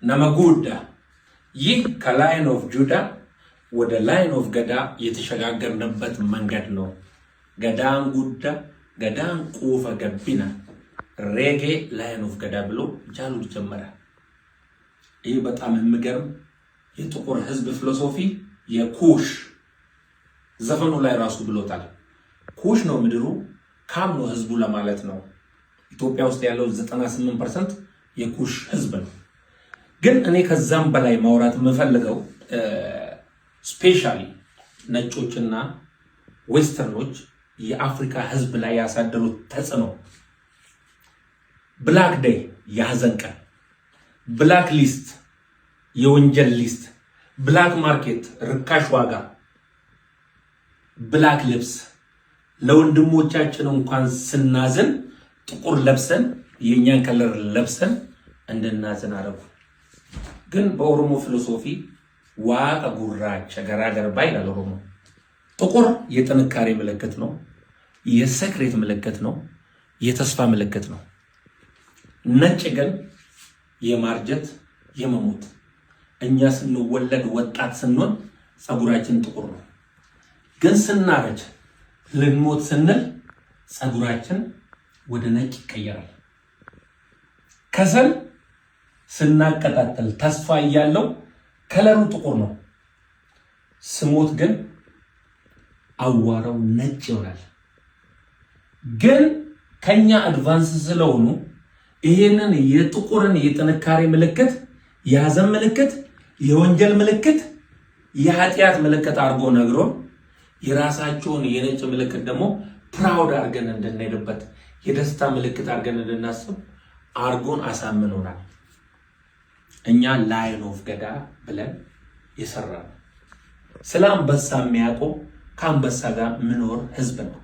ነመጉዳ ይህ ከላይን ኦፍ ጁዳ ወደ ላይን ኦፍ ገዳ የተሸጋገርንበት መንገድ ነው። ገዳን ጉዳ ገዳን ቁፈ ገቢና ሬጌ ላይን ኦፍ ገዳ ብሎ ጃሉ ጀመረ። ይህ በጣም የሚገርም የጥቁር ህዝብ ፊሎሶፊ የኩሽ ዘፈኑ ላይ ራሱ ብሎታል። ኩሽ ነው ምድሩ፣ ካም ነው ህዝቡ ለማለት ነው። ኢትዮጵያ ውስጥ ያለው 98% የኩሽ ህዝብ ነው። ግን እኔ ከዛም በላይ ማውራት የምፈልገው ስፔሻሊ ነጮችና ዌስተርኖች የአፍሪካ ህዝብ ላይ ያሳደሩት ተጽዕኖ፣ ብላክ ዴይ የሐዘን ቀን፣ ብላክ ሊስት የወንጀል ሊስት፣ ብላክ ማርኬት ርካሽ ዋጋ፣ ብላክ ልብስ ለወንድሞቻችን እንኳን ስናዝን ጥቁር ለብሰን የኛን ከለር ለብሰን እንድናዝን አረጉ። ግን በኦሮሞ ፊሎሶፊ ዋቀ ጉራቸ ገራገር ባይላል ኦሮሞ ጥቁር የጥንካሬ ምልክት ነው፣ የሰክሬት ምልክት ነው፣ የተስፋ ምልክት ነው። ነጭ ግን የማርጀት የመሞት። እኛ ስንወለድ ወጣት ስንሆን ጸጉራችን ጥቁር ነው። ግን ስናረጅ ልንሞት ስንል ጸጉራችን ወደ ነጭ ይቀየራል። ከሰል ስናቀጣጥል ተስፋ እያለው ከለሩ ጥቁር ነው። ስሞት ግን አዋራው ነጭ ይሆናል። ግን ከኛ አድቫንስ ስለሆኑ ይሄንን የጥቁርን የጥንካሬ ምልክት፣ የሐዘን ምልክት፣ የወንጀል ምልክት፣ የኃጢአት ምልክት አድርጎ ነግሮ የራሳቸውን የነጭ ምልክት ደግሞ ፕራውድ አድርገን እንድንሄድበት የደስታ ምልክት አድርገን እንድናስብ አርጎን አሳምኖናል። እኛ ላይን ኦፍ ገዳ ብለን የሰራነው ስለ አንበሳ የሚያውቀው ከአንበሳ ጋር ምኖር ህዝብ ነው።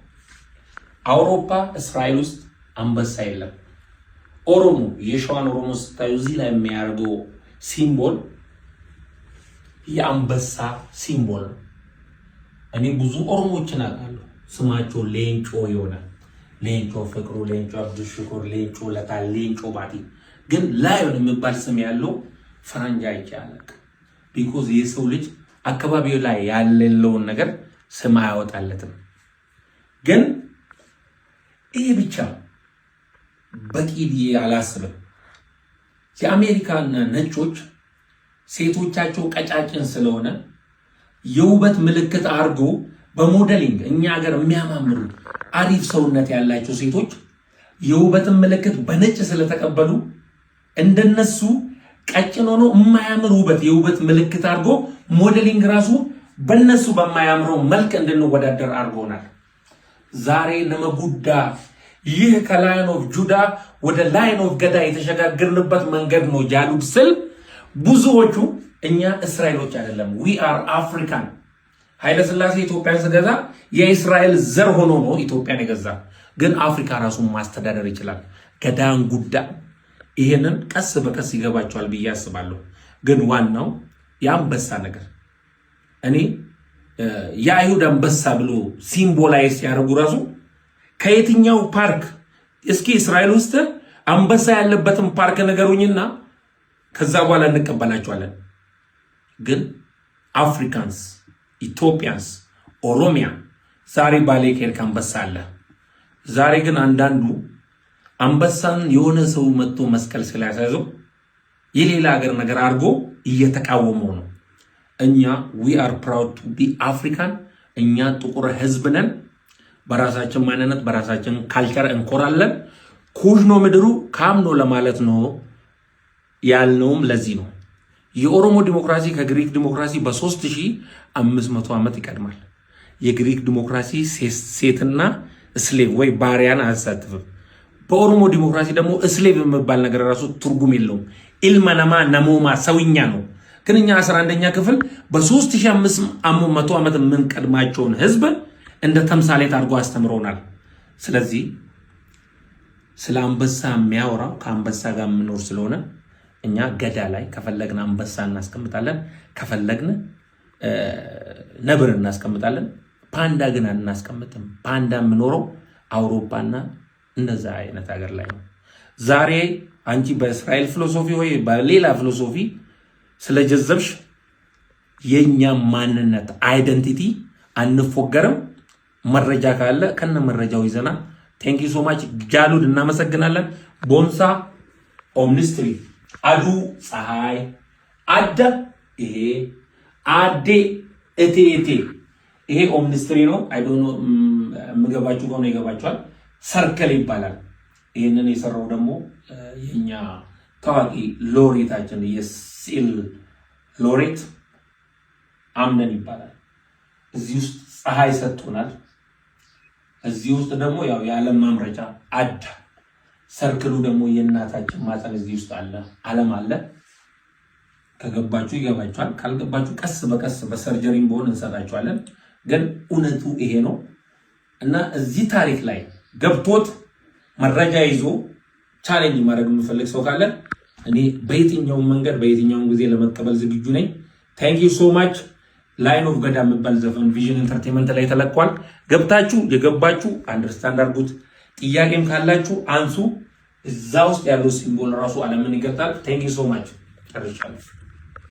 አውሮፓ እስራኤል ውስጥ አንበሳ የለም። ኦሮሞ የሸዋን ኦሮሞ ስታዩ እዚህ ላይ የሚያደርገው ሲምቦል የአንበሳ ሲምቦል ነው። እኔ ብዙ ኦሮሞዎችን አውቃለሁ ስማቸው ሌንጮ ይሆናል። ሌንጮ ፍቅሩ፣ ሌንጮ አብዱሽኩር፣ ሌንጮ ለታ፣ ሌንጮ ባቲ። ግን ላዮን የሚባል ስም ያለው ፈረንጅ አይቼ አላውቅም። ቢኮዝ የሰው ልጅ አካባቢው ላይ ያለውን ነገር ስም አያወጣለትም። ግን ይሄ ብቻ በቂ አላስብም። የአሜሪካና ነጮች ሴቶቻቸው ቀጫጭን ስለሆነ የውበት ምልክት አድርጎ በሞዴሊንግ እኛ ሀገር የሚያማምሩ አሪፍ ሰውነት ያላቸው ሴቶች የውበትን ምልክት በነጭ ስለተቀበሉ እንደነሱ ቀጭን ሆኖ የማያምር ውበት የውበት ምልክት አድርጎ ሞዴሊንግ ራሱ በነሱ በማያምረው መልክ እንድንወዳደር አድርጎናል። ዛሬ ነመጉዳ ይህ ከላይን ኦፍ ጁዳ ወደ ላይን ኦፍ ገዳ የተሸጋገርንበት መንገድ ነው ጃሉድ ስል ብዙዎቹ እኛ እስራኤሎች አይደለም፣ ዊ አር አፍሪካን። ኃይለ ሥላሴ ኢትዮጵያን ሲገዛ የእስራኤል ዘር ሆኖ ነው ኢትዮጵያን የገዛ። ግን አፍሪካ ራሱን ማስተዳደር ይችላል። ገዳን ጉዳ ይሄንን ቀስ በቀስ ይገባቸዋል ብዬ አስባለሁ። ግን ዋናው የአንበሳ ነገር እኔ የአይሁድ አንበሳ ብሎ ሲምቦላይዝ ያደርጉ ራሱ ከየትኛው ፓርክ እስኪ እስራኤል ውስጥ አንበሳ ያለበትን ፓርክ ነገሩኝና ከዛ በኋላ እንቀበላቸዋለን። ግን አፍሪካንስ፣ ኢትዮጵያንስ፣ ኦሮሚያ ዛሬ ባሌ ከሄድክ አንበሳ አለ። ዛሬ ግን አንዳንዱ አንበሳን የሆነ ሰው መጥቶ መስቀል ስላያሳዘው የሌላ ሀገር ነገር አድርጎ እየተቃወመው ነው። እኛ we are proud to be African። እኛ ጥቁር ህዝብ ነን። በራሳችን ማንነት በራሳችን ካልቸር እንኮራለን። ኩሽ ነው ምድሩ፣ ካም ነው ለማለት ነው ያልነውም ለዚህ ነው። የኦሮሞ ዲሞክራሲ ከግሪክ ዲሞክራሲ በ3500 ዓመት ይቀድማል። የግሪክ ዲሞክራሲ ሴትና ስሌቭ ወይ ባሪያን አያሳትፍም። በኦሮሞ ዲሞክራሲ ደግሞ ስሌቭ የሚባል ነገር ራሱ ትርጉም የለውም። ኢልመነማ ነሞማ ሰውኛ ነው። ግን እኛ 11ኛ ክፍል በ3500 ዓመት የምንቀድማቸውን ህዝብ እንደ ተምሳሌት አድርጎ አስተምሮናል። ስለዚህ ስለ አንበሳ የሚያወራው ከአንበሳ ጋር የምኖር ስለሆነ እኛ ገዳ ላይ ከፈለግን አንበሳ እናስቀምጣለን፣ ከፈለግን ነብር እናስቀምጣለን። ፓንዳ ግን አናስቀምጥም። ፓንዳ የምኖረው አውሮፓና እንደዛ አይነት ሀገር ላይ ነው። ዛሬ አንቺ በእስራኤል ፊሎሶፊ ወይ በሌላ ፊሎሶፊ ስለጀዘብሽ የኛ ማንነት አይደንቲቲ አንፎገርም። መረጃ ካለ ከነ መረጃው ይዘና ቴንክ ዩ ሶ ማች ጃሉድ እናመሰግናለን። ቦንሳ ኦምኒስትሪ አዱ ፀሐይ አደ ይሄ አዴ እቴ ይሄ ኦምኒስትሪ ነው። አይ ዶንት ኖ ምገባችሁ ከሆነ ይገባችኋል። ሰርክል ይባላል። ይሄንን የሰራው ደግሞ የኛ ታዋቂ ሎሬታችን የስዕል ሎሬት አምነን ይባላል። እዚህ ውስጥ ፀሐይ ሰጥቶናል። እዚህ ውስጥ ደግሞ ያው የዓለም ማምረቻ አዳ ሰርክሉ ደግሞ የእናታችን ማፀን እዚህ ውስጥ አለ። ዓለም አለ። ከገባችሁ ይገባችኋል። ካልገባችሁ ቀስ በቀስ በሰርጀሪም በሆነ እንሰጣችኋለን። ግን እውነቱ ይሄ ነው እና እዚህ ታሪክ ላይ ገብቶት መረጃ ይዞ ቻሌንጅ ማድረግ የሚፈልግ ሰው ካለ እኔ በየትኛውም መንገድ በየትኛውም ጊዜ ለመቀበል ዝግጁ ነኝ። ታንክ ዩ ሶ ማች። ላይን ኦፍ ገዳ የሚባል ዘፈን ቪዥን ኢንተርቴንመንት ላይ ተለቋል። ገብታችሁ የገባችሁ አንደርስታንድ አድርጉት። ጥያቄም ካላችሁ አንሱ። እዛ ውስጥ ያለው ሲምቦል ራሱ ዓለምን ይገልጣል። ታንክ ዩ ሶ ማች። ጨርሻለሁ።